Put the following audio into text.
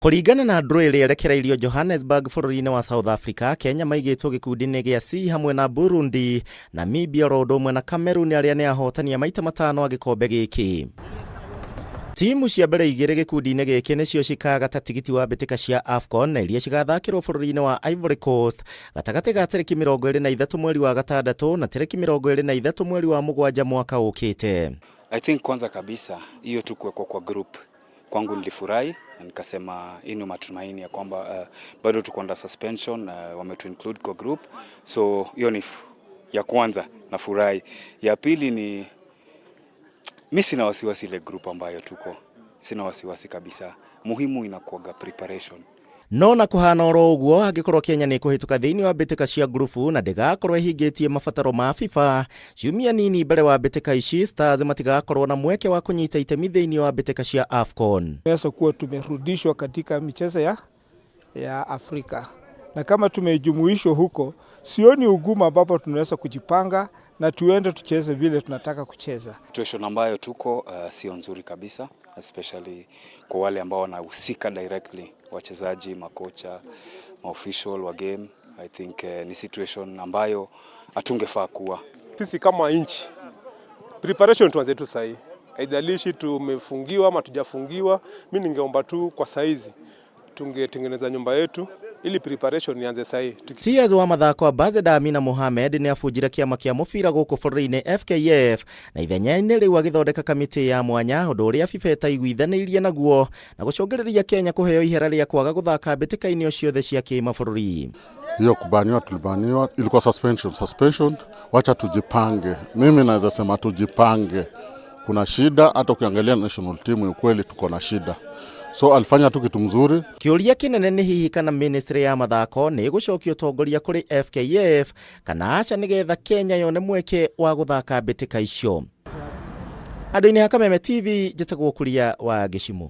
Kũringana na ndũĩ ĩrĩa ĩrekereirio Johannesburg bũrũri-inĩ wa South Africa, Kenya maigĩtwo gĩkundi-inĩ gĩa C hamwe na Burundi, Namibia oro ũndũ ũmwe na Cameroon arĩa nĩ ahotania maita matano a gĩkombe gĩkĩ. Timu cia mbere igĩrĩ gĩkundi-inĩ gĩkĩ nĩcio cikagata tigiti wa mbĩtĩka cia AFCON na iria cigathakĩrwo bũrũri-inĩ wa Ivory Coast gatagatĩ ga tarĩki 23 mweri wa gatandatũ na tarĩki 23 mweri wa mũgwanja mwaka ũkĩte. I think kwanza kabisa hiyo tu kuwekwa kwa group kwangu nilifurahi, na nikasema hii ni matumaini ya kwamba bado tuko under suspension, wametu include kwa group, so hiyo ni ya kwanza na furahi. Ya pili ni mimi sina wasiwasi ile group ambayo tuko, sina wasiwasi kabisa. Muhimu inakuaga preparation. No na kuhana oro uguo angikorwo Kenya ni kuhituka thiini wa mbĩtĩka cia grupu na ndigakorwo ihingĩtie mabataro ma FIFA, ciumia nini mbere wa mbĩtĩka ici Stars matigakorwo na mweke wa kunyita itemi thiini wa mbĩtĩka cia AFCON. Tunaweza kuwa tumerudishwa katika michezo ya Afrika, na kama tumejumuishwa huko, sioni ugumu ambapo tunaweza kujipanga na tuende tucheze vile tunataka kucheza. Situation ambayo tuko sio nzuri kabisa, especially kwa wale ambao wanahusika directly, wachezaji, makocha, official wa game. I think ni situation ambayo hatungefaa kuwa. Sisi kama nchi, preparation tuanze tu sahi. Haijalishi tumefungiwa ama tujafungiwa, mimi ningeomba tu kwa saizi tungetengeneza nyumba yetu ili preparation ianze sahi. Tiaz wa mathako Ambassador Amina Mohamed ni afujira kiama kia mubira guku bũrũri-inĩ FKF na ithenya-inĩ rĩu agĩthondeka kamĩtĩ ya mwanya ũndũ ũrĩa FIFA ĩtaiguithanĩirie naguo na gũcũngĩrĩria Kenya kũheo ihera rĩa kwaga gũthaka mbĩtĩka-inĩ o ciothe cia kĩmabũrũri. Hiyo kubaniwa tulibaniwa, ilikuwa suspension. Wacha tujipange. Mimi naweza sema tujipange. Kuna shida, hata ukiangalia national team ukweli tuko na shida. So alifanya tu kitu mzuri. Kĩũria kĩnene nĩ hihi kana ministry ya mathako nĩ gũcokia ũtongoria kũrĩ FKF kana aca nĩgetha Kenya yone mweke wa gũthaka mbĩtĩka icio. Andũ-inĩ ha Kameme TV njĩtagwo Kuria wa Gĩcimũ.